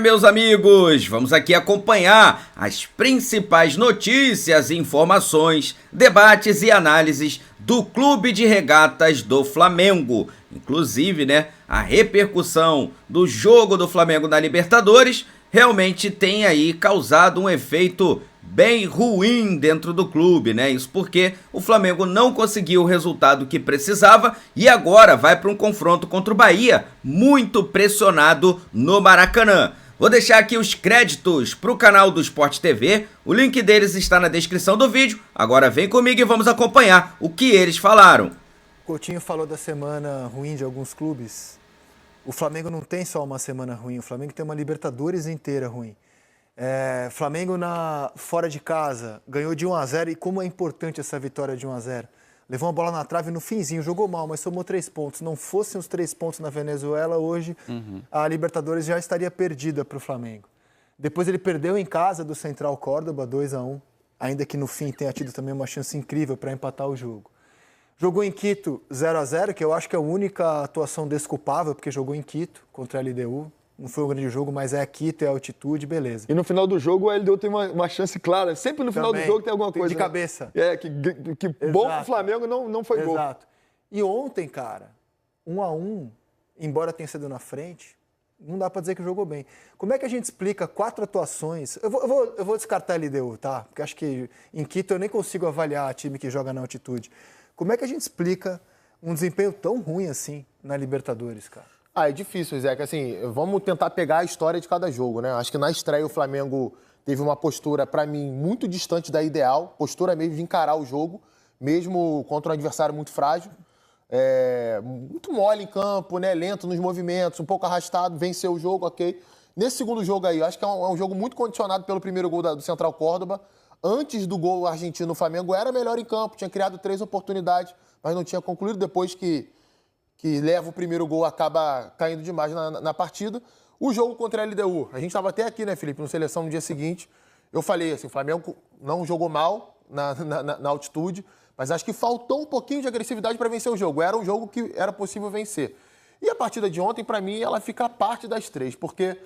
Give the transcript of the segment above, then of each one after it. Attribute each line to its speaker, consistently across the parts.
Speaker 1: Meus amigos, vamos aqui acompanhar as principais notícias, informações, debates e análises do Clube de Regatas do Flamengo. Inclusive, a repercussão do jogo do Flamengo na Libertadores realmente tem aí causado um efeito bem ruim dentro do clube, Isso porque o Flamengo não conseguiu o resultado que precisava e agora vai para um confronto contra o Bahia, muito pressionado no Maracanã. Vou deixar aqui os créditos para o canal do Sport TV, o link deles está na descrição do vídeo. Agora vem comigo e vamos acompanhar o que eles falaram.
Speaker 2: Coutinho falou da semana ruim de alguns clubes. O Flamengo não tem só uma semana ruim, o Flamengo tem uma Libertadores inteira ruim. Flamengo fora de casa, ganhou de 1-0 e como é importante essa vitória de 1-0. Levou uma bola na trave no finzinho, jogou mal, mas somou 3 pontos. Não fossem os 3 pontos na Venezuela, hoje a Libertadores já estaria perdida para o Flamengo. Depois ele perdeu em casa do Central Córdoba, 2-1, ainda que no fim tenha tido também uma chance incrível para empatar o jogo. Jogou em Quito 0-0, que eu acho que é a única atuação desculpável, porque jogou em Quito contra a LDU. Não foi um grande jogo, mas é Quito, é altitude, beleza.
Speaker 3: E no final do jogo, a LDU tem uma chance clara. Sempre no final do jogo tem alguma coisa.
Speaker 2: De cabeça.
Speaker 3: Que bom pro Flamengo não foi gol.
Speaker 2: Exato. E ontem, cara, 1-1, embora tenha sido na frente, não dá pra dizer que jogou bem. Como é que a gente explica 4 atuações? Eu vou descartar a LDU, tá? Porque acho que em Quito eu nem consigo avaliar time que joga na altitude. Como é que a gente explica um desempenho tão ruim assim na Libertadores, cara?
Speaker 4: É difícil, Zé, que assim, vamos tentar pegar a história de cada jogo, Acho que na estreia o Flamengo teve uma postura, para mim, muito distante da ideal, postura mesmo de encarar o jogo, mesmo contra um adversário muito frágil, muito mole em campo, lento nos movimentos, um pouco arrastado, venceu o jogo, ok. Nesse segundo jogo aí, eu acho que é um jogo muito condicionado pelo primeiro gol do Central Córdoba. Antes do gol argentino, o Flamengo era melhor em campo, tinha criado 3 oportunidades, mas não tinha concluído. Depois que leva o primeiro gol, acaba caindo demais na partida. O jogo contra a LDU, a gente estava até aqui, Felipe, no Seleção no dia seguinte. Eu falei assim, o Flamengo não jogou mal na altitude, mas acho que faltou um pouquinho de agressividade para vencer o jogo. Era um jogo que era possível vencer. E a partida de ontem, para mim, ela fica a parte das 3, porque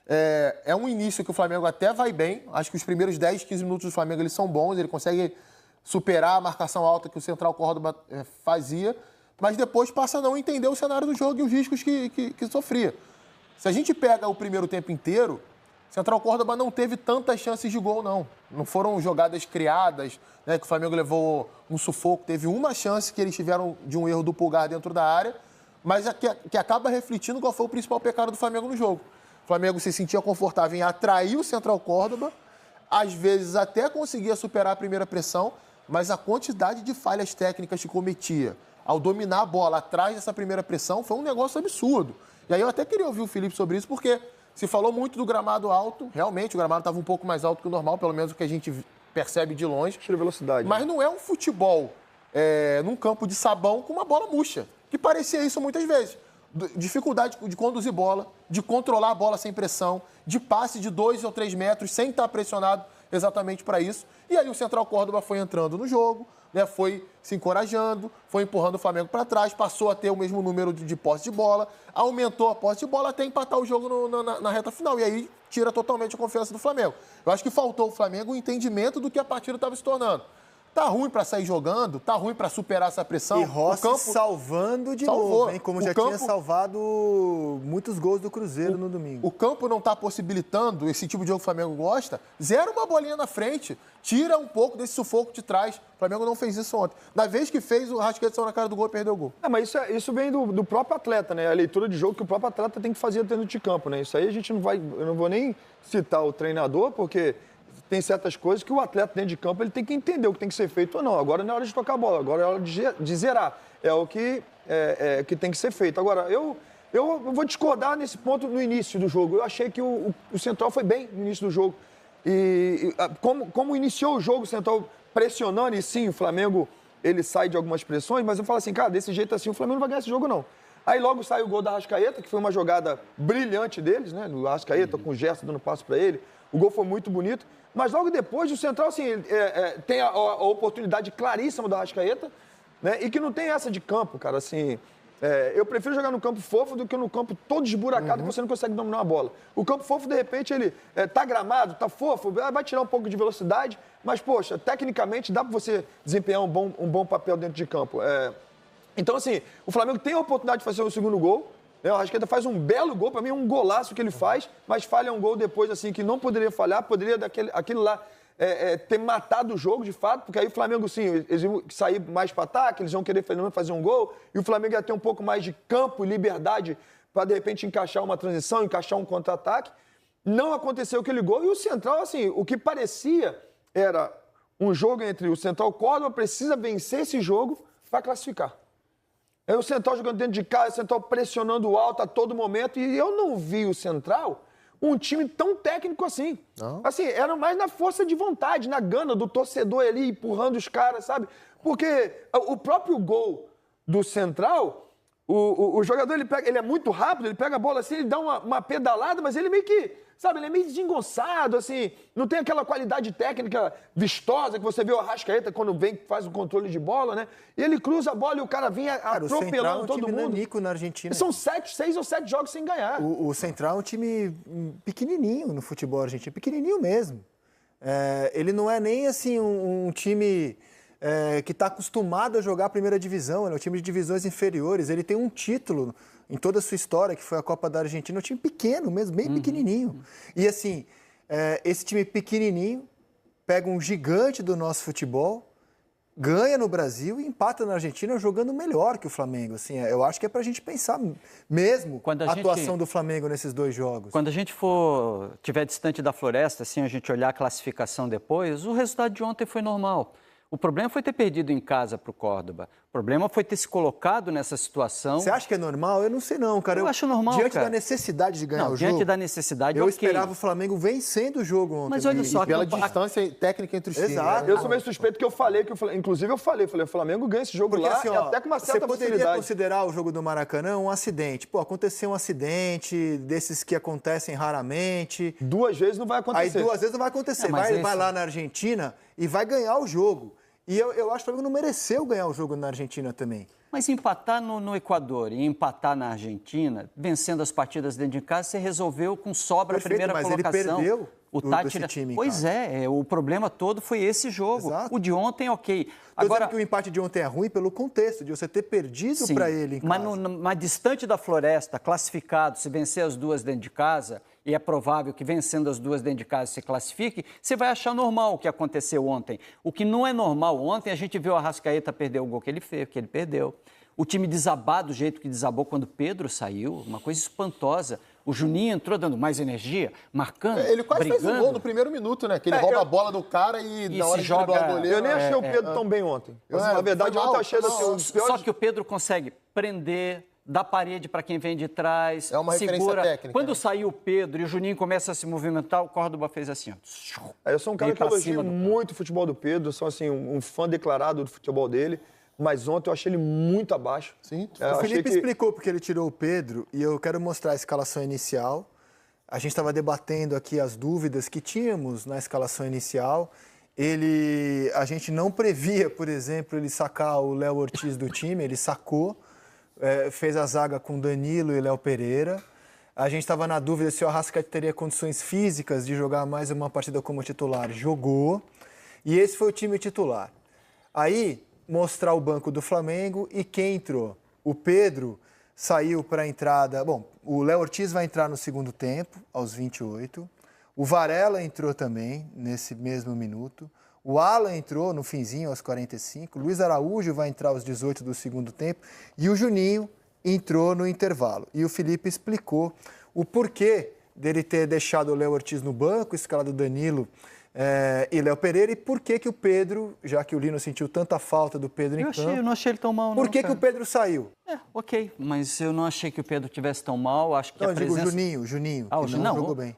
Speaker 4: é um início que o Flamengo até vai bem. Acho que os primeiros 10, 15 minutos do Flamengo eles são bons, ele consegue superar a marcação alta que o Central Córdoba fazia, mas depois passa a não entender o cenário do jogo e os riscos que sofria. Se a gente pega o primeiro tempo inteiro, Central Córdoba não teve tantas chances de gol, não. Não foram jogadas criadas, que o Flamengo levou um sufoco. Teve uma chance que eles tiveram de um erro do Pulgar dentro da área, mas que acaba refletindo qual foi o principal pecado do Flamengo no jogo. O Flamengo se sentia confortável em atrair o Central Córdoba, às vezes até conseguia superar a primeira pressão, mas a quantidade de falhas técnicas que cometia ao dominar a bola atrás dessa primeira pressão, foi um negócio absurdo. E aí eu até queria ouvir o Felipe sobre isso, porque se falou muito do gramado alto, realmente o gramado estava um pouco mais alto que o normal, pelo menos o que a gente percebe de longe.
Speaker 3: Tira velocidade.
Speaker 4: Mas não é um futebol num campo de sabão com uma bola murcha, que parecia isso muitas vezes. Dificuldade de conduzir bola, de controlar a bola sem pressão, de passe de 2 ou 3 metros sem estar pressionado exatamente para isso. E aí o Central Córdoba foi entrando no jogo, foi se encorajando, foi empurrando o Flamengo para trás, passou a ter o mesmo número de posse de bola, aumentou a posse de bola até empatar o jogo na reta final. E aí tira totalmente a confiança do Flamengo. Eu acho que faltou ao Flamengo o entendimento do que a partida estava se tornando. Tá ruim para sair jogando, tá ruim para superar essa pressão.
Speaker 2: E Rossi salvando de novo, hein? Como já tinha salvado muitos gols do Cruzeiro no domingo.
Speaker 4: O campo não tá possibilitando esse tipo de jogo que o Flamengo gosta. Zera uma bolinha na frente, tira um pouco desse sufoco de trás. O Flamengo não fez isso ontem. Da vez que fez, o Rascaeta saiu na cara do gol e perdeu o gol.
Speaker 3: Mas isso vem do próprio atleta, A leitura de jogo que o próprio atleta tem que fazer dentro de campo, Isso aí a gente eu não vou nem citar o treinador, porque tem certas coisas que o atleta dentro de campo ele tem que entender o que tem que ser feito ou não. Agora não é hora de tocar a bola, agora é hora de zerar. É o que tem que ser feito. Agora, eu vou discordar nesse ponto no início do jogo. Eu achei que o Central foi bem no início do jogo. E como iniciou o jogo, o Central pressionando, e sim, o Flamengo ele sai de algumas pressões, mas eu falo assim, cara, desse jeito assim, o Flamengo não vai ganhar esse jogo, não. Aí logo sai o gol da Arrascaeta, que foi uma jogada brilhante deles, Do Arrascaeta, com o gesto dando passo para ele. O gol foi muito bonito. Mas logo depois, o Central, assim, tem a oportunidade claríssima do Arrascaeta, E que não tem essa de campo, cara, assim. Eu prefiro jogar no campo fofo do que no campo todo esburacado que você não consegue dominar a bola. O campo fofo, de repente, ele tá gramado, tá fofo, vai tirar um pouco de velocidade, mas, poxa, tecnicamente dá para você desempenhar um bom papel dentro de campo. Então, assim, o Flamengo tem a oportunidade de fazer o segundo gol. O Arrascaeta faz um belo gol, para mim é um golaço que ele faz, mas falha um gol depois, assim, que não poderia falhar, poderia aquilo lá ter matado o jogo, de fato, porque aí o Flamengo, sim, eles iam sair mais para ataque, eles iam querer fazer um gol, e o Flamengo ia ter um pouco mais de campo e liberdade para, de repente, encaixar uma transição, encaixar um contra-ataque. Não aconteceu aquele gol, e o Central, assim, o que parecia era um jogo entre o Central e o Córdoba, precisa vencer esse jogo para classificar. O Central jogando dentro de casa, o Central pressionando alto a todo momento, e eu não vi o Central um time tão técnico assim. Não. Assim, era mais na força de vontade, na gana do torcedor ali, empurrando os caras, sabe? Porque o próprio gol do Central, o jogador, ele é muito rápido, ele pega a bola assim, ele dá uma pedalada, mas ele meio que, sabe, ele é meio desengonçado, assim, não tem aquela qualidade técnica vistosa que você vê o Arrascaeta quando vem, faz o controle de bola, né? E ele cruza a bola e o cara vem atropelando todo mundo. O Central é um time nanico
Speaker 2: na Argentina.
Speaker 3: São 6 ou 7 jogos sem ganhar.
Speaker 2: O Central é um time pequenininho no futebol argentino, pequenininho mesmo. Ele não é nem, assim, um time que está acostumado a jogar a primeira divisão, ele é um time de divisões inferiores, ele tem um título em toda a sua história, que foi a Copa da Argentina, é um time pequeno mesmo, bem pequenininho. E assim, esse time pequenininho pega um gigante do nosso futebol, ganha no Brasil e empata na Argentina jogando melhor que o Flamengo. Assim, eu acho que é pra gente pensar mesmo a atuação do Flamengo nesses dois jogos.
Speaker 5: Quando a gente estiver distante da Floresta, assim, a gente olhar a classificação depois, o resultado de ontem foi normal. O problema foi ter perdido em casa para o Córdoba. O problema foi ter se colocado nessa situação.
Speaker 2: Você acha que é normal? Eu não sei não, cara.
Speaker 5: Eu acho normal,
Speaker 2: diante
Speaker 5: cara.
Speaker 2: da necessidade de ganhar o jogo.
Speaker 5: Diante da necessidade,
Speaker 2: eu esperava o Flamengo vencendo o jogo ontem.
Speaker 5: Mas olha só,
Speaker 4: pela distância técnica entre os times.
Speaker 2: Exato.
Speaker 3: Eu sou meio suspeito que eu falei, inclusive eu falei, o Flamengo ganha esse jogo
Speaker 2: porque,
Speaker 3: lá
Speaker 2: assim,
Speaker 3: e até com uma certa
Speaker 2: você poderia
Speaker 3: facilidade.
Speaker 2: considerar o jogo do Maracanã um acidente. Pô, aconteceu um acidente desses que acontecem raramente.
Speaker 3: 2 vezes não vai acontecer.
Speaker 2: Aí 2 vezes não vai acontecer. Vai lá na Argentina e vai ganhar o jogo. E eu acho que o Flamengo não mereceu ganhar o jogo na Argentina também.
Speaker 5: Mas empatar no Equador e empatar na Argentina, vencendo as partidas dentro de casa, você resolveu com sobra a primeira colocação.
Speaker 2: Ele perdeu
Speaker 5: desse time. Pois é, o problema todo foi esse jogo.
Speaker 2: Exato.
Speaker 5: O de ontem, ok.
Speaker 2: Agora que o empate de ontem é ruim pelo contexto, de você ter perdido para ele em casa.
Speaker 5: Mas distante da Floresta, classificado, se vencer as duas dentro de casa, e é provável que vencendo as duas dentro de casa se classifique, você vai achar normal o que aconteceu ontem. O que não é normal ontem, a gente viu o Arrascaeta perder o gol que ele fez, que ele perdeu. O time desabar do jeito que desabou quando o Pedro saiu, uma coisa espantosa. O Juninho entrou dando mais energia, marcando,
Speaker 4: ele quase
Speaker 5: brigando.
Speaker 4: fez um gol no primeiro minuto, né? Que ele rouba a bola do cara e na hora de driblar o goleiro...
Speaker 3: Eu nem achei o Pedro tão bem ontem. Na verdade, ontem eu achei assim,
Speaker 5: Só que o Pedro consegue prender, dar parede para quem vem de trás,
Speaker 4: é uma
Speaker 5: segura.
Speaker 4: Técnica,
Speaker 5: Quando saiu o Pedro e o Juninho começa a se movimentar, o Córdoba fez assim, ó.
Speaker 3: Eu sou um cara que elogio muito o futebol do Pedro, sou assim, um fã declarado do futebol dele. Mas ontem eu achei ele muito abaixo.
Speaker 2: Sim. O Felipe explicou porque ele tirou o Pedro e eu quero mostrar a escalação inicial. A gente estava debatendo aqui as dúvidas que tínhamos na escalação inicial. A gente não previa, por exemplo, ele sacar o Léo Ortiz do time, ele sacou, fez a zaga com Danilo e Léo Pereira. A gente estava na dúvida se o Arrascaeta teria condições físicas de jogar mais uma partida como titular. Jogou. E esse foi o time titular. Aí, mostrar o banco do Flamengo e quem entrou. O Pedro saiu para a entrada... Bom, o Léo Ortiz vai entrar no segundo tempo, aos 28. O Varela entrou também, nesse mesmo minuto. O Alan entrou no finzinho, aos 45. Luiz Araújo vai entrar aos 18 do segundo tempo. E o Juninho entrou no intervalo. E o Felipe explicou o porquê dele ter deixado o Léo Ortiz no banco, escalado o Danilo e Léo Pereira, e por que o Pedro, já que o Lino sentiu tanta falta do Pedro em campo...
Speaker 5: Eu não achei ele tão mal, não.
Speaker 2: Por que o Pedro saiu?
Speaker 5: Ok, mas eu não achei que o Pedro tivesse tão mal, acho que a presença...
Speaker 2: o Juninho, que não jogou bem.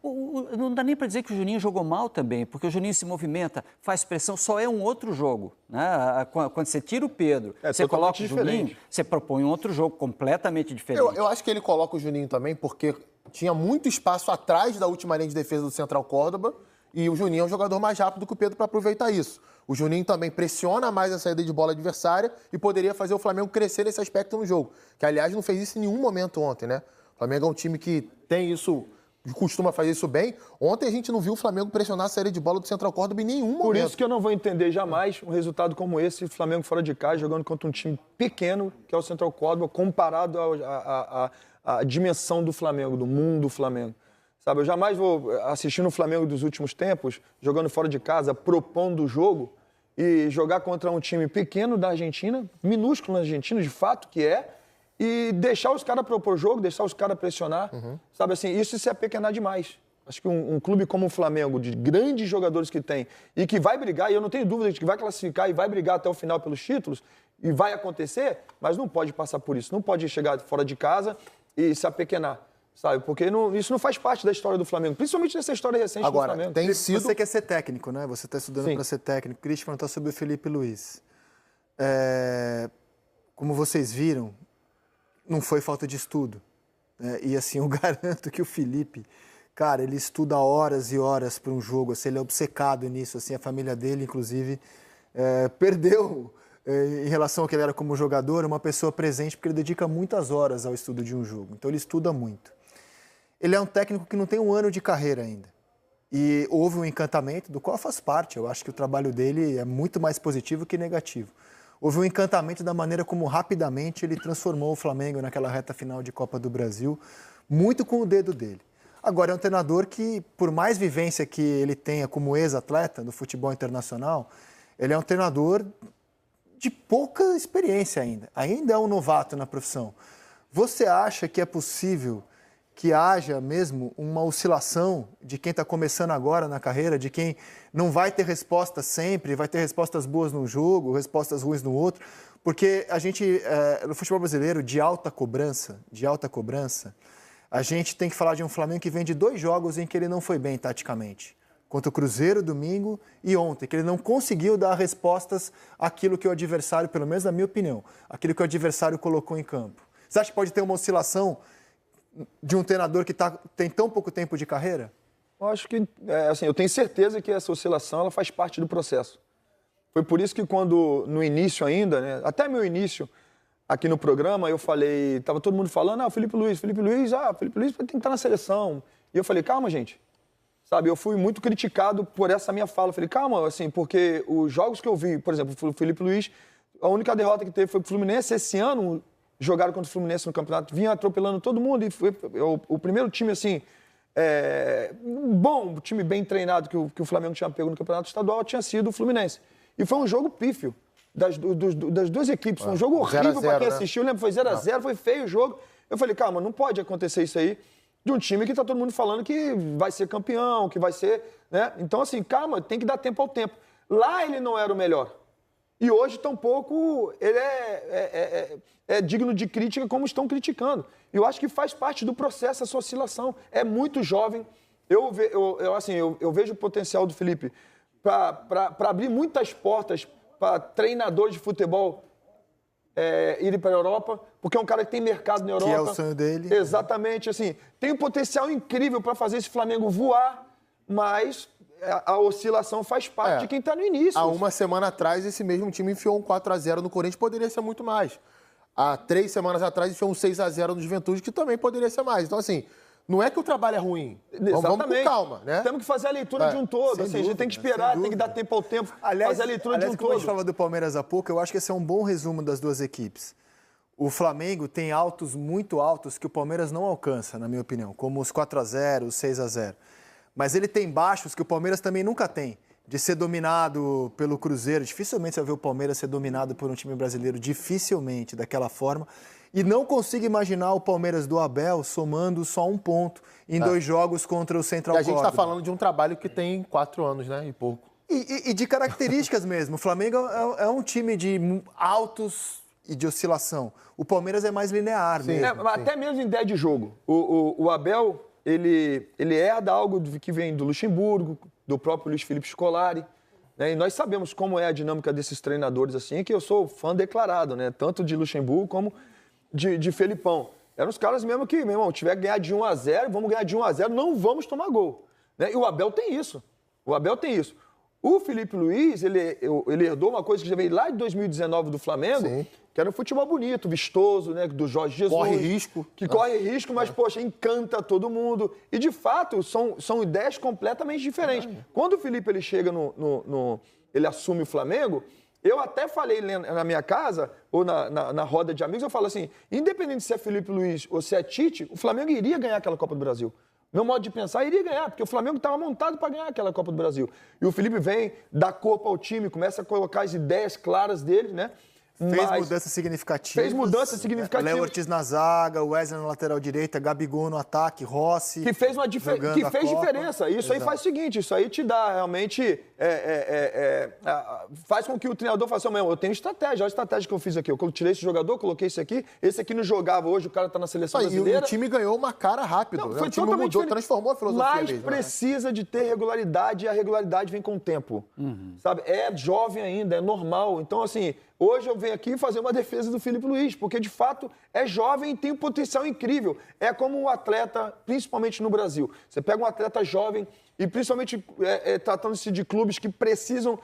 Speaker 5: Não dá nem para dizer que o Juninho jogou mal também, porque o Juninho se movimenta, faz pressão, só é um outro jogo, né? Quando você tira o Pedro, você coloca o Juninho, você propõe um outro jogo completamente diferente.
Speaker 4: Eu acho que ele coloca o Juninho também porque tinha muito espaço atrás da última linha de defesa do Central Córdoba. E o Juninho é um jogador mais rápido que o Pedro para aproveitar isso. O Juninho também pressiona mais a saída de bola adversária e poderia fazer o Flamengo crescer nesse aspecto no jogo. Que, aliás, não fez isso em nenhum momento ontem, né? O Flamengo é um time que tem isso, costuma fazer isso bem. Ontem a gente não viu o Flamengo pressionar a saída de bola do Central Córdoba em nenhum momento.
Speaker 3: Por isso que eu não vou entender jamais um resultado como esse, Flamengo fora de casa, jogando contra um time pequeno, que é o Central Córdoba, comparado à dimensão do Flamengo, do mundo do Flamengo. Sabe, eu jamais vou assistir no Flamengo dos últimos tempos, jogando fora de casa, propondo o jogo, e jogar contra um time pequeno da Argentina, minúsculo na Argentina, de fato que é, e deixar os caras propor jogo, deixar os caras pressionar. Sabe assim, isso se apequenar demais. Acho que um clube como o Flamengo, de grandes jogadores que tem, e que vai brigar, e eu não tenho dúvida de que vai classificar e vai brigar até o final pelos títulos, e vai acontecer, mas não pode passar por isso. Não pode chegar fora de casa e se apequenar. Sabe? Porque isso não faz parte da história do Flamengo, principalmente nessa história recente
Speaker 4: Agora,
Speaker 3: do Flamengo.
Speaker 4: tem sido...
Speaker 2: Você quer ser técnico, né? Você está estudando para ser técnico. Queria te perguntar sobre o Felipe Luiz. Como vocês viram, não foi falta de estudo. Né? E assim, eu garanto que o Felipe, cara, ele estuda horas e horas para um jogo. Assim, ele é obcecado nisso. Assim, a família dele, inclusive, perdeu, em relação ao que ele era como jogador, uma pessoa presente, porque ele dedica muitas horas ao estudo de um jogo. Então, ele estuda muito. Ele é um técnico que não tem um ano de carreira ainda. E houve um encantamento, do qual faz parte. Eu acho que o trabalho dele é muito mais positivo que negativo. Houve um encantamento da maneira como rapidamente ele transformou o Flamengo naquela reta final de Copa do Brasil, muito com o dedo dele. Agora, é um treinador que, por mais vivência que ele tenha como ex-atleta no futebol internacional, ele é um treinador de pouca experiência ainda. Ainda é um novato na profissão. Você acha que é possível que haja mesmo uma oscilação de quem está começando agora na carreira, de quem não vai ter resposta sempre, vai ter respostas boas num jogo, respostas ruins no outro? Porque a gente, no futebol brasileiro, de alta cobrança, a gente tem que falar de um Flamengo que vem de 2 jogos em que ele não foi bem taticamente. Contra o Cruzeiro, domingo, e ontem, que ele não conseguiu dar respostas àquilo que o adversário, pelo menos na minha opinião, aquilo que o adversário colocou em campo. Você acha que pode ter uma oscilação de um treinador que tem tão pouco tempo de carreira?
Speaker 3: Eu acho que, assim, eu tenho certeza que essa oscilação ela faz parte do processo. Foi por isso que quando, no início ainda, né, até meu início aqui no programa, eu falei, estava todo mundo falando, Felipe Luiz tem que estar na seleção. E eu falei, calma, gente. Sabe, eu fui muito criticado por essa minha fala. Eu falei, calma, assim, porque os jogos que eu vi, por exemplo, o Felipe Luiz, a única derrota que teve foi pro Fluminense. Esse ano, jogaram contra o Fluminense no campeonato, vinha atropelando todo mundo. E foi o primeiro time, assim, bom, um time bem treinado que o Flamengo tinha pego no campeonato estadual, tinha sido o Fluminense. E foi um jogo pífio das duas equipes. Foi um jogo horrível para quem assistiu. Eu lembro, foi 0-0, foi feio o jogo. Eu falei, calma, não pode acontecer isso aí de um time que tá todo mundo falando que vai ser campeão, que vai ser, né? Então, assim, calma, tem que dar tempo ao tempo. Lá ele não era o melhor. E hoje, tampouco, ele é digno de crítica como estão criticando. E eu acho que faz parte do processo essa oscilação. É muito jovem. Eu vejo o potencial do Felipe para abrir muitas portas para treinadores de futebol irem para a Europa, porque é um cara que tem mercado na Europa.
Speaker 2: Que é o sonho dele.
Speaker 3: Exatamente, assim, tem um potencial incrível para fazer esse Flamengo voar, mas a oscilação faz parte de quem está no início.
Speaker 4: Há uma semana atrás, esse mesmo time enfiou um 4-0 no Corinthians, poderia ser muito mais. Há 3 semanas atrás, enfiou um 6-0 no Juventude, que também poderia ser mais. Então, assim, não é que o trabalho é ruim.
Speaker 3: Exatamente.
Speaker 4: Vamos com calma, né?
Speaker 3: Temos que fazer a leitura de um todo. Assim, a gente tem que esperar, tem que dar tempo ao tempo, fazer a leitura de um
Speaker 2: como a gente
Speaker 3: todo.
Speaker 2: falava do Palmeiras há pouco, eu acho que esse é um bom resumo das duas equipes. O Flamengo tem altos, muito altos, que o Palmeiras não alcança, na minha opinião, como os 4-0, os 6-0. Mas ele tem baixos que o Palmeiras também nunca tem, de ser dominado pelo Cruzeiro. Dificilmente você vai ver o Palmeiras ser dominado por um time brasileiro, dificilmente, daquela forma. E não consigo imaginar o Palmeiras do Abel somando só 1 ponto em 2 jogos contra o Central Córdoba.
Speaker 4: E a gente está falando de um trabalho que tem 4 anos, né? E pouco.
Speaker 2: E de características mesmo. O Flamengo é um time de altos e de oscilação. O Palmeiras é mais linear mesmo.
Speaker 3: Até mesmo em ideia de jogo. O Abel, ele herda algo que vem do Luxemburgo, do próprio Luiz Felipe Scolari. Né? E nós sabemos como é a dinâmica desses treinadores, assim, que eu sou fã declarado, né? Tanto de Luxemburgo como de Felipão. Eram os caras mesmo que, meu irmão, tiver que ganhar de 1-0, vamos ganhar de 1-0, não vamos tomar gol. Né? E o Abel tem isso. O Abel tem isso. O Felipe Luiz, ele herdou uma coisa que já veio lá de 2019 do Flamengo,
Speaker 4: Sim.
Speaker 3: que era um futebol bonito, vistoso, né? Do Jorge Jesus.
Speaker 4: Corre risco.
Speaker 3: Que corre risco, mas, poxa, encanta todo mundo. E, de fato, são ideias completamente diferentes. Quando o Felipe ele chega ele assume o Flamengo, eu até falei na minha casa, ou na roda de amigos, eu falo assim, independente se é Felipe Luiz ou se é Tite, o Flamengo iria ganhar aquela Copa do Brasil. Meu modo de pensar, iria ganhar, porque o Flamengo estava montado para ganhar aquela Copa do Brasil. E o Felipe vem, dá corpo ao time, começa a colocar as ideias claras dele, né?
Speaker 2: Fez mudanças significativas.
Speaker 3: Fez mudanças significativas.
Speaker 2: Léo Ortiz na zaga, Wesley na lateral direita, Gabigol no ataque, Rossi.
Speaker 3: Que fez diferença. Isso aí faz o seguinte, isso aí te dá realmente... faz com que o treinador faça, eu tenho estratégia, olha a estratégia que eu fiz aqui. Eu tirei esse jogador, coloquei esse aqui não jogava hoje, o cara tá na seleção brasileira.
Speaker 4: E o time ganhou uma cara rápido.
Speaker 3: Não,
Speaker 4: né?
Speaker 3: foi
Speaker 4: o time
Speaker 3: totalmente
Speaker 4: mudou, transformou a filosofia
Speaker 3: Mas
Speaker 4: mesmo,
Speaker 3: precisa de ter regularidade e a regularidade vem com o tempo. Sabe? É jovem ainda, é normal. Então, assim, hoje eu venho aqui fazer uma defesa do Felipe Luiz, porque de fato é jovem e tem um potencial incrível. É como um atleta, principalmente no Brasil. Você pega um atleta jovem e principalmente tratando-se de clubes que precisam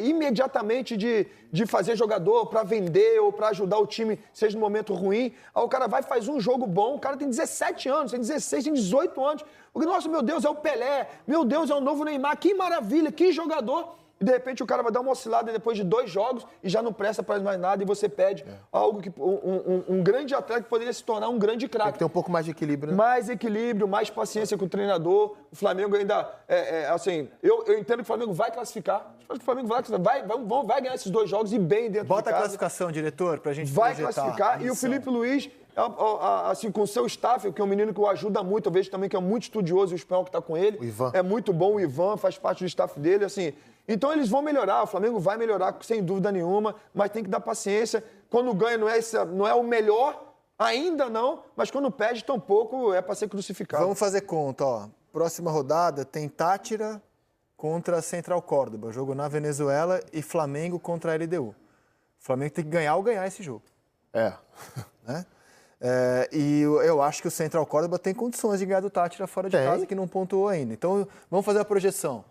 Speaker 3: imediatamente de fazer jogador para vender ou para ajudar o time, seja no momento ruim. Aí o cara vai e faz um jogo bom, o cara tem 17 anos, tem 16, tem 18 anos. Nossa, meu Deus, é o Pelé, meu Deus, é o novo Neymar, que maravilha, que jogador. E de repente o cara vai dar uma oscilada depois de 2 jogos e já não presta para mais nada e você pede algo que um grande atleta que poderia se tornar um grande craque.
Speaker 4: Tem que ter um pouco mais de equilíbrio, né?
Speaker 3: Mais equilíbrio, mais paciência com o treinador. O Flamengo ainda, assim, eu entendo que o Flamengo vai classificar. Acho que o Flamengo vai ganhar esses 2 jogos e bem dentro de casa.
Speaker 2: Bota a classificação, diretor, pra gente
Speaker 3: vai
Speaker 2: projetar.
Speaker 3: Classificar. E o Felipe Luiz, assim, com o seu staff, que é um menino que o ajuda muito, eu vejo também que é muito estudioso, o espanhol que está com ele.
Speaker 4: O Ivan.
Speaker 3: É muito bom, o Ivan faz parte do staff dele, assim. Então eles vão melhorar, o Flamengo vai melhorar, sem dúvida nenhuma, mas tem que dar paciência. Quando ganha não é o melhor, ainda não, mas quando perde tão pouco, é para ser crucificado.
Speaker 2: Vamos fazer conta, ó. Próxima rodada tem Táchira contra Central Córdoba, jogo na Venezuela, e Flamengo contra a LDU. O Flamengo tem que ganhar ou ganhar esse jogo. Né? E eu acho que o Central Córdoba tem condições de ganhar do Táchira fora de casa, que não pontuou ainda. Então, vamos fazer a projeção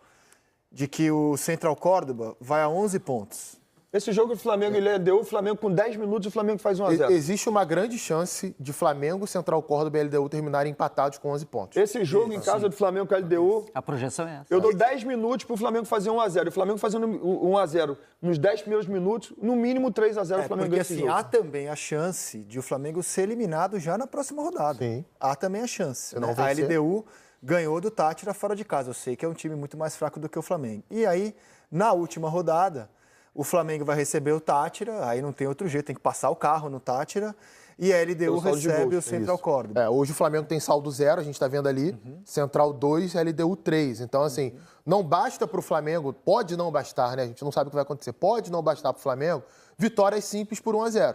Speaker 2: de que o Central Córdoba vai a 11 pontos.
Speaker 3: Esse jogo do Flamengo e LDU, o Flamengo com 10 minutos, o Flamengo faz 1-0.
Speaker 4: Existe uma grande chance de Flamengo, Central Córdoba e LDU terminarem empatados com 11 pontos.
Speaker 3: Esse jogo em casa do Flamengo com a LDU...
Speaker 5: A projeção é essa.
Speaker 3: Eu dou 10 minutos pro Flamengo fazer 1-0. O Flamengo fazendo 1-0 nos 10 primeiros minutos, no mínimo 3-0 o Flamengo
Speaker 2: porque
Speaker 3: ganha esse
Speaker 2: assim,
Speaker 3: jogo.
Speaker 2: há também a chance de o Flamengo ser eliminado já na próxima rodada.
Speaker 4: Sim.
Speaker 2: Há também a chance.
Speaker 4: Se não
Speaker 2: A
Speaker 4: vencer.
Speaker 2: LDU ganhou do Táchira fora de casa. Eu sei que é um time muito mais fraco do que o Flamengo. E aí, na última rodada, o Flamengo vai receber o Táchira, aí não tem outro jeito, tem que passar o carro no Táchira, e a LDU
Speaker 3: Pelo saldo de
Speaker 2: recebe
Speaker 3: gols,
Speaker 2: o Central Córdoba.
Speaker 4: Hoje o Flamengo tem saldo 0, a gente está vendo ali, Central 2, LDU 3. Então, assim, não basta para o Flamengo, pode não bastar, né? A gente não sabe o que vai acontecer, pode não bastar para o Flamengo, vitórias simples por 1-0.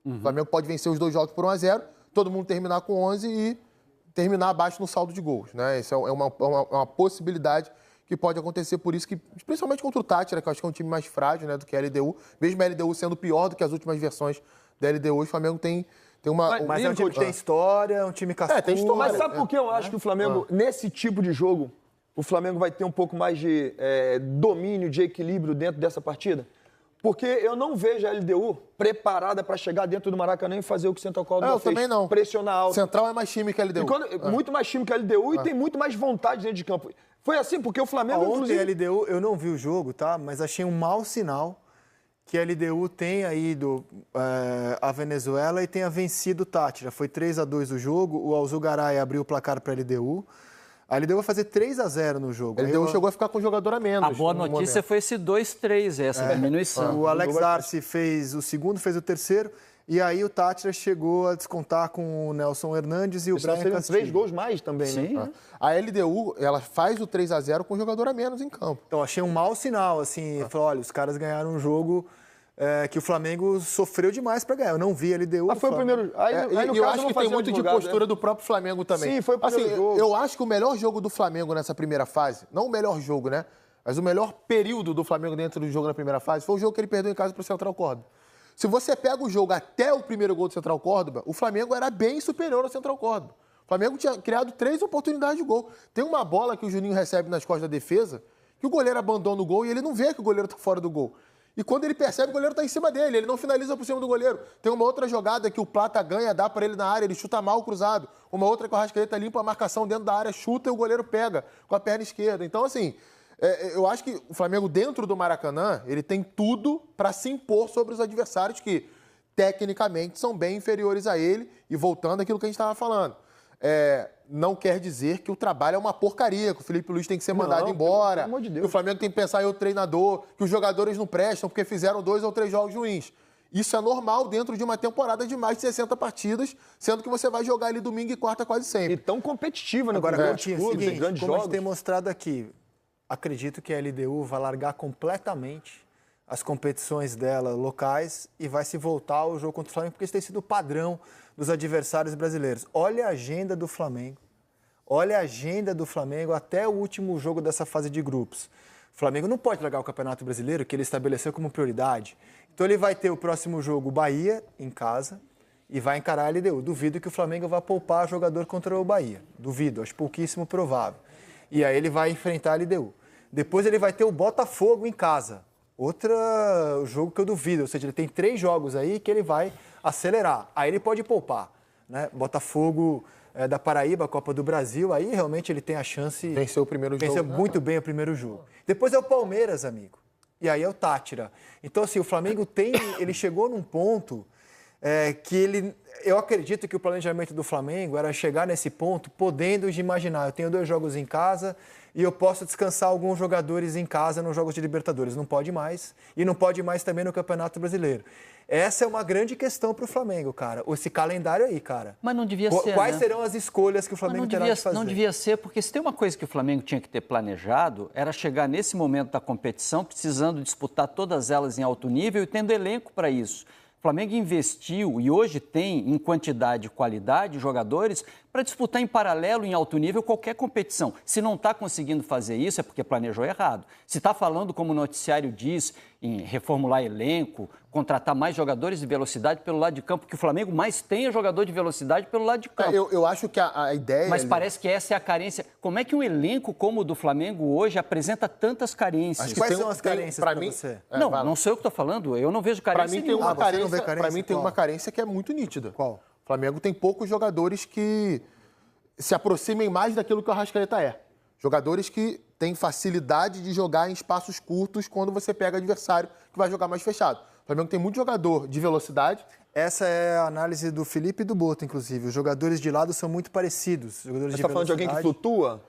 Speaker 4: O Flamengo pode vencer os 2 jogos por 1-0, todo mundo terminar com 11 e terminar abaixo no saldo de gols, né? Isso é uma possibilidade que pode acontecer, por isso que, principalmente contra o Táchira, que eu acho que é um time mais frágil, né, do que a LDU, mesmo a LDU sendo pior do que as últimas versões da LDU, o Flamengo tem uma...
Speaker 2: Mas é um time que tem história, um time cascudo.
Speaker 4: tem história.
Speaker 3: Mas sabe por que eu acho que o Flamengo, nesse tipo de jogo, o Flamengo vai ter um pouco mais de domínio, de equilíbrio dentro dessa partida? Porque eu não vejo a LDU preparada para chegar dentro do Maracanã e fazer o que o Central Córdoba fez.
Speaker 4: Eu também não.
Speaker 3: Pressionar alto.
Speaker 4: Central é mais time que a LDU.
Speaker 3: Muito mais time que a LDU e tem muito mais vontade dentro de campo. Foi assim, porque o Flamengo,
Speaker 2: Ontem
Speaker 3: inclusive...
Speaker 2: a LDU, eu não vi o jogo, tá? Mas achei um mau sinal que a LDU tenha ido à Venezuela e tenha vencido o Táchira. Foi 3-2 o jogo, o Alzugaray abriu o placar para a LDU. A LDU vai fazer 3-0 no jogo.
Speaker 4: A LDU chegou a ficar com um jogador a menos.
Speaker 5: A boa notícia foi esse 2-3, essa diminuição.
Speaker 2: O Alex Arce fez o segundo, fez o terceiro. E aí o Táchira chegou a descontar com o Nelson Hernandes e o Brian
Speaker 3: seriam
Speaker 2: Castilho.
Speaker 3: 3 gols mais também,
Speaker 5: Sim,
Speaker 3: né?
Speaker 4: A LDU, ela faz o 3-0 com um jogador a menos em campo.
Speaker 2: Então achei um mau sinal, assim. Falei, olha, os caras ganharam um jogo que o Flamengo sofreu demais para ganhar. Eu não vi a LDU.
Speaker 3: Mas foi o primeiro... Aí, no
Speaker 4: eu
Speaker 3: caso,
Speaker 4: acho
Speaker 3: não
Speaker 4: que tem
Speaker 3: fazia
Speaker 4: muito de
Speaker 3: advogado,
Speaker 4: postura do próprio Flamengo também.
Speaker 3: Sim, foi o primeiro jogo.
Speaker 4: Eu acho que o melhor jogo do Flamengo nessa primeira fase, não o melhor jogo, né? Mas o melhor período do Flamengo dentro do jogo na primeira fase foi o jogo que ele perdeu em casa para o Central Córdoba. Se você pega o jogo até o primeiro gol do Central Córdoba, o Flamengo era bem superior ao Central Córdoba. O Flamengo tinha criado 3 oportunidades de gol. Tem uma bola que o Juninho recebe nas costas da defesa, que o goleiro abandona o gol e ele não vê que o goleiro está fora do gol. E quando ele percebe, o goleiro está em cima dele, ele não finaliza por cima do goleiro. Tem uma outra jogada que o Plata ganha, dá para ele na área, ele chuta mal cruzado. Uma outra que o Arrascaeta limpa a marcação dentro da área, chuta e o goleiro pega com a perna esquerda. Então, assim, eu acho que o Flamengo, dentro do Maracanã, ele tem tudo para se impor sobre os adversários que, tecnicamente, são bem inferiores a ele. E voltando àquilo que a gente estava falando, não quer dizer que o trabalho é uma porcaria, que o Felipe Luiz tem que ser mandado embora,
Speaker 3: pelo amor de Deus.
Speaker 4: que o Flamengo tem que pensar em outro treinador, que os jogadores não prestam porque fizeram 2 ou 3 jogos ruins. Isso é normal dentro de uma temporada de mais de 60 partidas, sendo que você vai jogar ali domingo e quarta quase sempre.
Speaker 3: E tão competitiva, né?
Speaker 2: Agora,
Speaker 3: Com grandes
Speaker 2: Coutinho,
Speaker 3: clubes,
Speaker 2: seguinte,
Speaker 3: grandes
Speaker 2: como a
Speaker 3: jogos.
Speaker 2: gente tem mostrado aqui, acredito que a LDU vai largar completamente as competições dela locais e vai se voltar ao jogo contra o Flamengo, porque isso tem sido o padrão dos adversários brasileiros. Olha a agenda do Flamengo. Olha a agenda do Flamengo até o último jogo dessa fase de grupos. O Flamengo não pode largar o Campeonato Brasileiro, que ele estabeleceu como prioridade. Então ele vai ter o próximo jogo Bahia em casa e vai encarar a LDU. Duvido que o Flamengo vá poupar jogador contra o Bahia. Duvido, acho pouquíssimo provável. E aí ele vai enfrentar a LDU. Depois ele vai ter o Botafogo em casa. Outro jogo que eu duvido, ou seja, ele tem 3 jogos aí que ele vai acelerar. Aí ele pode poupar, né? Botafogo da Paraíba, Copa do Brasil, aí realmente ele tem a chance...
Speaker 4: Venceu o primeiro jogo.
Speaker 2: Venceu muito bem o primeiro jogo. Depois é o Palmeiras, amigo. E aí é o Tátira. Então, assim, o Flamengo ele chegou num ponto que ele... Eu acredito que o planejamento do Flamengo era chegar nesse ponto podendo imaginar, eu tenho 2 jogos em casa e eu posso descansar alguns jogadores em casa nos jogos de Libertadores. Não pode mais. E não pode mais também no Campeonato Brasileiro. Essa é uma grande questão para o Flamengo, cara. Esse calendário aí, cara.
Speaker 5: Mas não devia ser,
Speaker 2: Quais
Speaker 5: né?
Speaker 2: serão as escolhas que o Flamengo terá de fazer?
Speaker 5: Não devia ser, porque se tem uma coisa que o Flamengo tinha que ter planejado, era chegar nesse momento da competição, precisando disputar todas elas em alto nível e tendo elenco para isso. O Flamengo investiu e hoje tem, em quantidade e qualidade, jogadores para disputar em paralelo, em alto nível, qualquer competição. Se não está conseguindo fazer isso, é porque planejou errado. Se está falando, como o noticiário diz, em reformular elenco, contratar mais jogadores de velocidade pelo lado de campo, que o Flamengo mais tem é jogador de velocidade pelo lado de campo.
Speaker 4: Eu acho que a ideia...
Speaker 5: Mas parece que essa é a carência. Como é que um elenco como o do Flamengo hoje apresenta tantas carências?
Speaker 2: Quais são as carências para você?
Speaker 5: Não sou eu que estou falando, eu não vejo carência nenhuma.
Speaker 4: Para mim tem uma carência que é muito nítida.
Speaker 2: Qual?
Speaker 4: O Flamengo tem poucos jogadores que se aproximem mais daquilo que o Arrascaeta é. Jogadores que têm facilidade de jogar em espaços curtos quando você pega adversário que vai jogar mais fechado. O Flamengo tem muito jogador de velocidade.
Speaker 2: Essa é a análise do Felipe e do Boto, inclusive. Os jogadores de lado são muito parecidos. Jogadores
Speaker 3: Você está falando de alguém que flutua?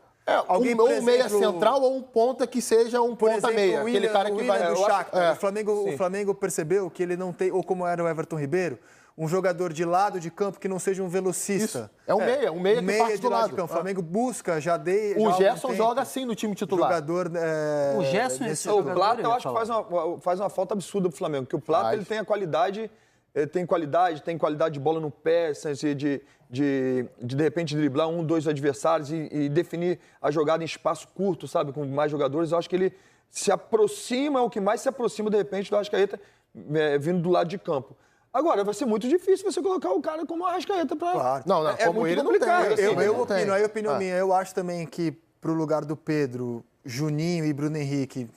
Speaker 2: Alguém,
Speaker 4: ou
Speaker 2: exemplo,
Speaker 4: meia central ou um ponta que seja um ponta
Speaker 2: exemplo,
Speaker 4: meia. Aquele cara que vai...
Speaker 2: do Shakhtar. O Flamengo percebeu que ele não tem, ou como era o Everton Ribeiro, um jogador de lado de campo que não seja um velocista.
Speaker 4: Isso. É um meia que parte
Speaker 2: de
Speaker 4: do lado.
Speaker 2: De campo. O Flamengo busca,
Speaker 4: O Gerson joga assim no time titular.
Speaker 2: Jogador,
Speaker 5: o Gerson é esse jogador.
Speaker 3: O Plata, eu acho que faz uma falta absurda pro Flamengo, porque o Plata ele tem a qualidade, tem qualidade de bola no pé, de repente driblar 1, 2 adversários e definir a jogada em espaço curto, sabe, com mais jogadores. Eu acho que ele se aproxima, é o que mais se aproxima de repente do Arrascaeta vindo do lado de campo. Agora, vai ser muito difícil você colocar o cara como o Arrascaeta para...
Speaker 2: Claro.
Speaker 4: Não, como ele não tem.
Speaker 2: Aí a opinião minha, eu acho também que pro lugar do Pedro, Juninho e Bruno Henrique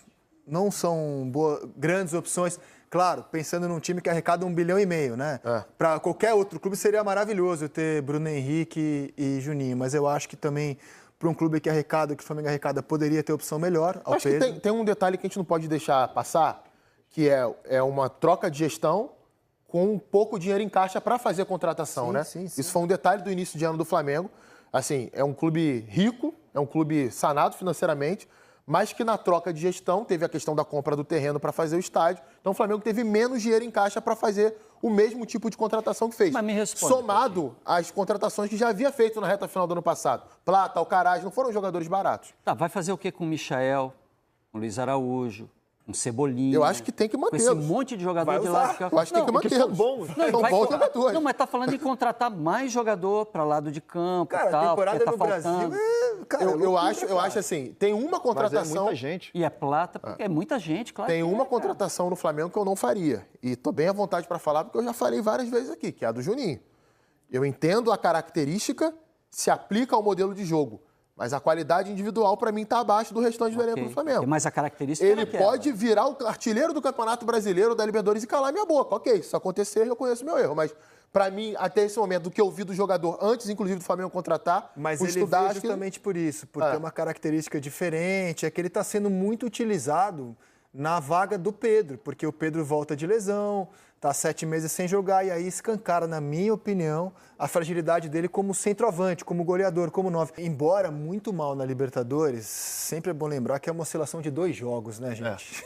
Speaker 2: não são grandes opções. Claro, pensando num time que arrecada 1,5 bilhão, né? Para qualquer outro clube seria maravilhoso ter Bruno Henrique e Juninho, mas eu acho que também para um clube que arrecada, que o Flamengo arrecada, poderia ter opção melhor ao
Speaker 4: acho
Speaker 2: Pedro.
Speaker 4: Que tem um detalhe que a gente não pode deixar passar, que é uma troca de gestão com um pouco dinheiro em caixa para fazer a contratação, né?
Speaker 2: Sim.
Speaker 4: Isso foi um detalhe do início de ano do Flamengo. Assim, é um clube rico, é um clube sanado financeiramente, mas que na troca de gestão teve a questão da compra do terreno para fazer o estádio. Então o Flamengo teve menos dinheiro em caixa para fazer o mesmo tipo de contratação que fez.
Speaker 5: Mas me responde,
Speaker 4: somado às contratações que já havia feito na reta final do ano passado. Plata, Alcaraz, não foram jogadores baratos.
Speaker 5: Tá, vai fazer o que com o Michael, com o Luiz Araújo, um Cebolinha?
Speaker 4: Eu acho que tem que mantê-los.
Speaker 5: Com esse monte de jogador de lá.
Speaker 4: Eu acho que tem que mantê-los.
Speaker 3: São bons.
Speaker 4: São bons jogadores.
Speaker 5: Não, mas tá falando em contratar mais jogador para lado de campo,
Speaker 2: Cara,
Speaker 5: tal,
Speaker 2: a temporada
Speaker 5: tá
Speaker 2: no
Speaker 5: faltando.
Speaker 2: Brasil cara,
Speaker 4: eu acho assim, tem uma contratação...
Speaker 3: Mas é muita gente.
Speaker 5: E é plata, porque é muita gente, claro.
Speaker 4: Tem uma contratação no Flamengo que eu não faria. E tô bem à vontade para falar, porque eu já falei várias vezes aqui, que é a do Juninho. Eu entendo a característica, se aplica ao modelo de jogo. Mas a qualidade individual, para mim, está abaixo do restante do elenco do Flamengo.
Speaker 5: Mas a característica
Speaker 4: Ele pode virar o artilheiro do Campeonato Brasileiro, da Libertadores, e calar minha boca. Ok, se acontecer, eu conheço meu erro. Mas, para mim, até esse momento, do que eu vi do jogador, antes, inclusive, do Flamengo contratar...
Speaker 2: Mas ele veio justamente por isso, por ter uma característica diferente, é que ele está sendo muito utilizado na vaga do Pedro, porque o Pedro volta de lesão, está 7 meses sem jogar, e aí escancara, na minha opinião, a fragilidade dele como centroavante, como goleador, como 9. Embora muito mal na Libertadores, sempre é bom lembrar que é uma oscilação de 2 jogos, né, gente?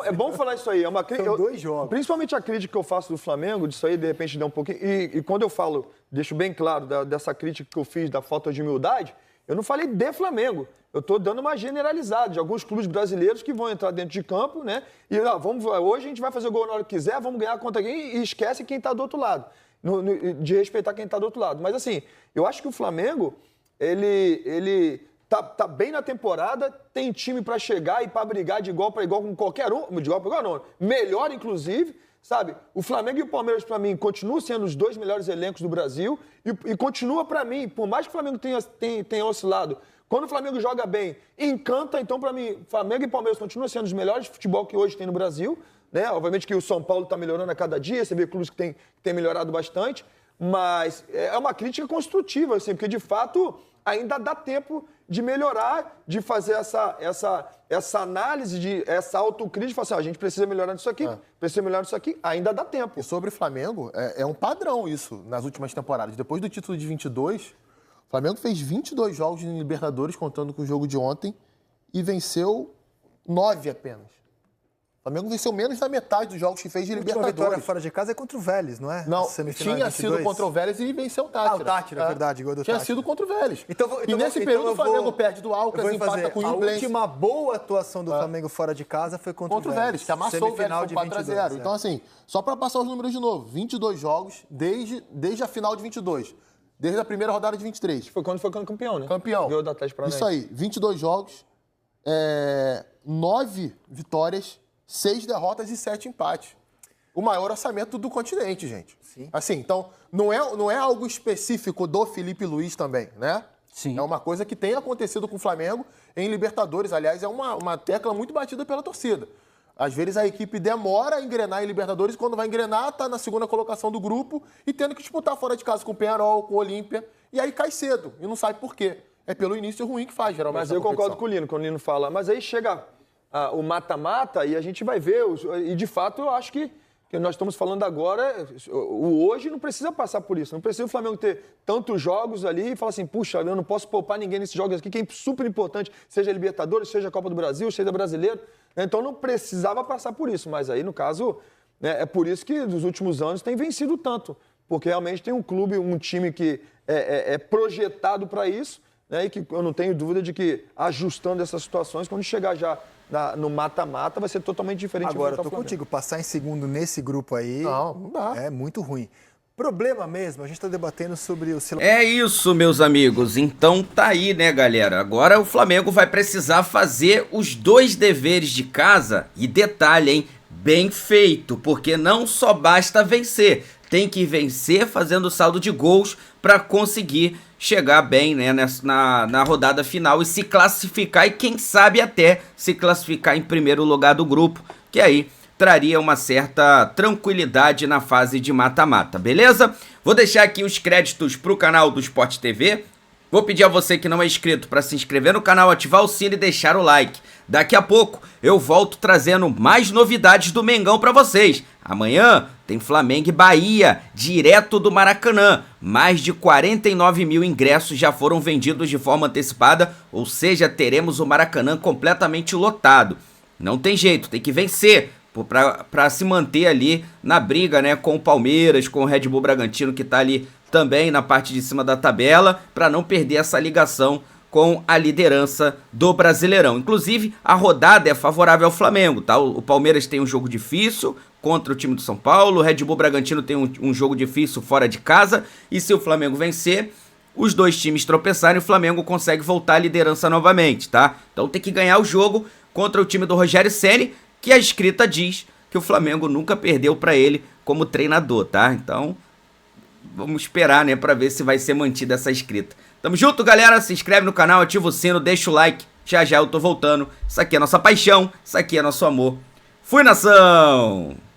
Speaker 3: É bom falar isso aí.
Speaker 2: São 2 jogos.
Speaker 3: Principalmente a crítica que eu faço do Flamengo, disso aí, de repente, dá um pouquinho... E quando eu falo, deixo bem claro dessa crítica que eu fiz, da falta de humildade, eu não falei de Flamengo. Eu estou dando uma generalizada de alguns clubes brasileiros que vão entrar dentro de campo, né? E hoje a gente vai fazer o gol na hora que quiser, vamos ganhar contra quem e esquece quem está do outro lado. De respeitar quem está do outro lado. Mas assim, eu acho que o Flamengo, ele tá bem na temporada, tem time para chegar e para brigar de igual para igual com qualquer um. De igual para igual não, melhor inclusive. Sabe, o Flamengo e o Palmeiras, para mim, continuam sendo os 2 melhores elencos do Brasil e continua, para mim, por mais que o Flamengo tenha oscilado, quando o Flamengo joga bem, encanta. Então, para mim, Flamengo e Palmeiras continuam sendo os melhores de futebol que hoje tem no Brasil, né? Obviamente que o São Paulo está melhorando a cada dia, você vê clubes que tem melhorado bastante, mas é uma crítica construtiva, assim, porque, de fato, ainda dá tempo de melhorar, de fazer essa análise, essa autocrítica, falar assim, a gente precisa melhorar nisso aqui, precisa melhorar nisso aqui, ainda dá tempo.
Speaker 4: E sobre o Flamengo, é um padrão isso nas últimas temporadas. Depois do título de 22, o Flamengo fez 22 jogos em Libertadores, contando com o jogo de ontem, e venceu 9 apenas. O Flamengo venceu menos da metade dos jogos que fez de Libertadores.
Speaker 2: A vitória fora de casa é contra o Vélez, não é?
Speaker 4: Não, tinha sido contra o Vélez e venceu o Tátira.
Speaker 2: O Tátira, é verdade, gol do
Speaker 4: Tinha
Speaker 2: Tátira.
Speaker 4: sido contra o Vélez. E nesse período o Flamengo perde do Alcas, empata com o Inglês.
Speaker 2: A última boa atuação do Flamengo fora de casa foi contra o Vélez,
Speaker 4: que amassou o Vélez com 4-0. Então, assim, só para passar os números de novo, 22 jogos desde a final de 22. Desde a primeira rodada de 23.
Speaker 3: Foi quando foi campeão, né?
Speaker 4: Campeão.
Speaker 3: Ganhou do Atlético Paranaense.
Speaker 4: Isso aí, 22 jogos, 9 vitórias, 6 derrotas e 7 empates. O maior orçamento do continente, gente.
Speaker 2: Sim.
Speaker 4: Assim, então, não é algo específico do Felipe Luiz também, né?
Speaker 5: Sim.
Speaker 4: É uma coisa que tem acontecido com o Flamengo em Libertadores. Aliás, é uma tecla muito batida pela torcida. Às vezes a equipe demora a engrenar em Libertadores e quando vai engrenar, tá na segunda colocação do grupo e tendo que disputar fora de casa com o Peñarol, com o Olímpia, e aí cai cedo e não sabe por quê. É pelo início ruim que faz, geralmente.
Speaker 3: Mas eu concordo com o Lino, quando o Lino fala. Mas aí chega o mata-mata e a gente vai ver. E de fato eu acho que nós estamos falando agora, o hoje não precisa passar por isso. Não precisa o Flamengo ter tantos jogos ali e falar assim, puxa, eu não posso poupar ninguém nesses jogos aqui, que é super importante, seja Libertadores, seja Copa do Brasil, seja Brasileiro. Então não precisava passar por isso. Mas aí, no caso, né, é por isso que nos últimos anos tem vencido tanto. Porque realmente tem um clube, um time que é projetado para isso, né, e que eu não tenho dúvida de que, ajustando essas situações, quando chegar já no mata-mata, vai ser totalmente diferente.
Speaker 2: Agora, eu tô contigo, passar em segundo nesse grupo aí
Speaker 4: não dá.
Speaker 2: É muito ruim. Problema mesmo, a gente está debatendo sobre o...
Speaker 1: É isso, meus amigos. Então tá aí, né, galera? Agora o Flamengo vai precisar fazer os 2 deveres de casa. E detalhe, hein? Bem feito, porque não só basta vencer. Tem que vencer fazendo saldo de gols para conseguir chegar bem, né, na rodada final e se classificar e quem sabe até se classificar em primeiro lugar do grupo, que aí traria uma certa tranquilidade na fase de mata-mata, beleza? Vou deixar aqui os créditos pro canal do Sport TV. Vou pedir a você que não é inscrito para se inscrever no canal, ativar o sino e deixar o like. Daqui a pouco eu volto trazendo mais novidades do Mengão para vocês. Amanhã tem Flamengo e Bahia, direto do Maracanã. Mais de 49 mil ingressos já foram vendidos de forma antecipada, ou seja, teremos o Maracanã completamente lotado. Não tem jeito, tem que vencer para se manter ali na briga, né, com o Palmeiras, com o Red Bull Bragantino, que está ali também na parte de cima da tabela, para não perder essa ligação com a liderança do Brasileirão. Inclusive, a rodada é favorável ao Flamengo, tá? O Palmeiras tem um jogo difícil contra o time do São Paulo, o Red Bull Bragantino tem um jogo difícil fora de casa, e se o Flamengo vencer, os 2 times tropeçarem, o Flamengo consegue voltar à liderança novamente, tá? Então tem que ganhar o jogo contra o time do Rogério Ceni, que a escrita diz que o Flamengo nunca perdeu para ele como treinador, tá? Então vamos esperar, né, pra ver se vai ser mantida essa escrita. Tamo junto, galera. Se inscreve no canal, ativa o sino, deixa o like. Já já eu tô voltando. Isso aqui é nossa paixão, isso aqui é nosso amor. Fui, nação!